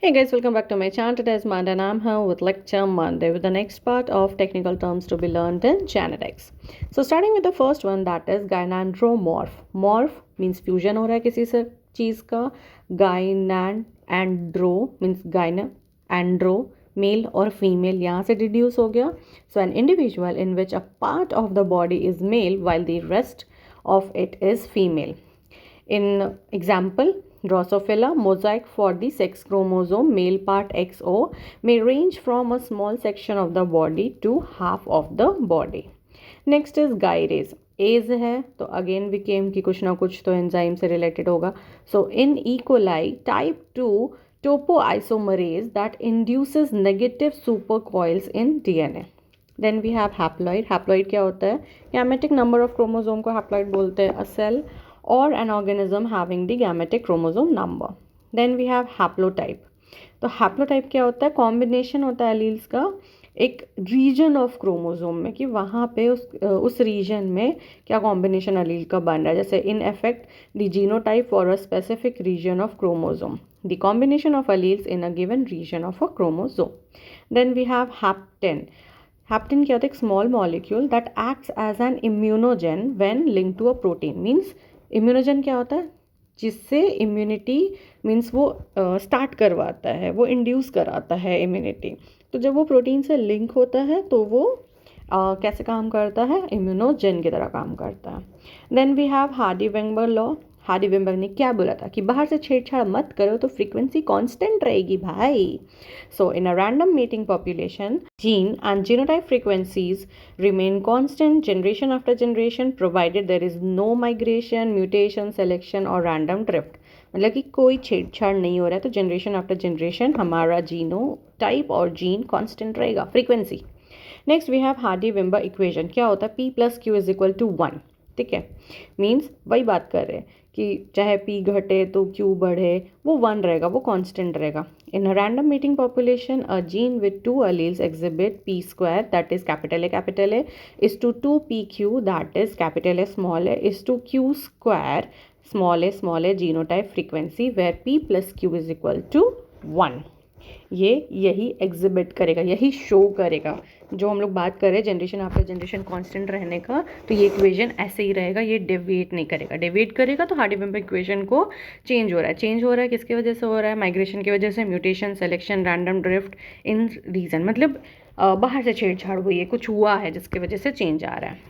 Hey guys, welcome back to my channel. Today is Monday and I'm here with lecture Monday with the next part of technical terms to be learned in genetics. So starting with the first one, that is gynandromorph. Morph means fusion हो रहा है किसी से चीज का. Gynandro means gyne, andro male or female यहाँ से deduce हो गया. So an individual in which a part of the body is male while the rest of it is female. In example, Drosophila mosaic for the sex chromosome male part XO may range from a small section of the body to half of the body. Next is gyrase. एज है तो again we came कि कुछ ना कुछ तो enzyme से related होगा. सो in E coli type 2 topoisomerase that induces negative supercoils in DNA. Then we have haploid. Haploid क्या होता है? Gametic number of chromosome को haploid बोलते हैं. A cell or an organism having the gametic chromosome number. Then we have haplotype. तो haplotype क्या होता है? कॉम्बिनेशन होता है एलील्स का एक रीजन ऑफ क्रोमोसोम में कि वहाँ पे उस रीजन में क्या कॉम्बिनेशन एलील का बन रहा है. जैसे in effect the genotype for a specific region of chromosome, the combination of alleles in a given region of a chromosome. Then we have hapten. Hapten क्या होता है? एक small molecule that acts as an immunogen when link to a protein. Means immunogen क्या होता है? जिससे immunity means वो start करवाता है, वो इंड्यूस कराता है इम्यूनिटी. तो जब वो प्रोटीन से लिंक होता है तो वो कैसे काम करता है? इम्यूनोजेन की तरह काम करता है. Then we have Hardy Weinberg law. Hardy Weinberg ने क्या बोला था कि बाहर से छेड़छाड़ मत करो तो फ्रीक्वेंसी कांस्टेंट रहेगी भाई. So in a random mating population gene and genotype frequencies remain constant generation after generation provided there is no migration, mutation, selection और रैंडम ड्रिफ्ट. मतलब कि कोई छेड़छाड़ नहीं हो रहा है तो जनरेशन आफ्टर जनरेशन हमारा जीनो टाइप और जीन कांस्टेंट रहेगा, frequency. Next we have Hardy Weinberg equation. क्या होता है? P + Q = 1. ठीक है, मीन्स वही बात कर रहे हैं कि चाहे P घटे तो Q बढ़े, वो 1 रहेगा, वो कांस्टेंट रहेगा. In a random mating population a gene with 2 alleles exhibit P² that is capital A is to 2PQ that is capital A small a is to Q² small a genotype frequency where P + Q = 1. ये यही exhibit करेगा, यही show करेगा जो हम लोग बात कर रहे हैं जनरेशन आफ्टर जनरेशन कांस्टेंट रहने का. तो ये इक्वेशन ऐसे ही रहेगा, ये डेविएट नहीं करेगा. डेविएट करेगा तो हार्डी-वेंबर इक्वेशन को चेंज हो रहा है. किसकी वजह से हो रहा है? माइग्रेशन की वजह से, mutation, selection, random drift in region. मतलब बाहर से छेड़छाड़ हुई है, कुछ हुआ है जिसकी वजह से चेंज आ रहा है.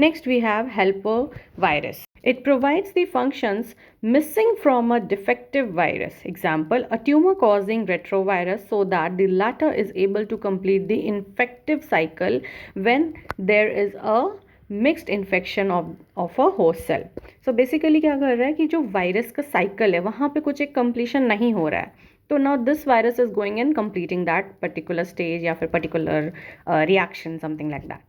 Next we have helper virus. It provides the functions missing from a defective virus. Example, a tumor causing retrovirus so that the latter is able to complete the infective cycle when there is a mixed infection of a host cell. So basically क्या कर रहा है कि जो virus का cycle है वहाँ पे कुछ एक कंप्लीशन नहीं हो रहा है. तो now this virus is going and completing that particular stage या फिर particular reaction, something like that.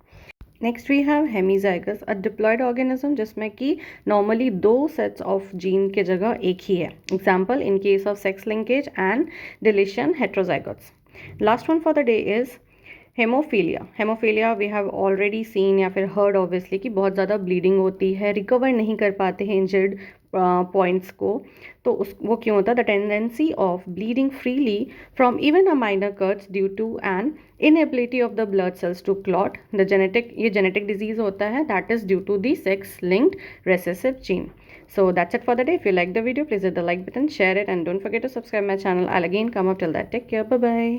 Next we have hemizygous, a diploid organism जिसमें कि नॉर्मली 2 सेट्स ऑफ जीन के जगह एक ही है. Example, in case of sex linkage and deletion heterozygotes. Last one for the day is haemophilia. Haemophilia we have already seen या फिर heard obviously कि बहुत ज़्यादा ब्लीडिंग होती है, रिकवर नहीं कर पाते हैं इंजर्ड पॉइंट्स को. तो वो क्यों होता है? The tendency of bleeding freely from even a minor cuts due to an inability of the blood cells to clot. The genetic disease होता है, that is due to the sex linked recessive gene. So that's it for the day. If you like the video, please hit the like button, share it and don't forget to subscribe my channel. I'll again come up till that. Take care. Bye bye.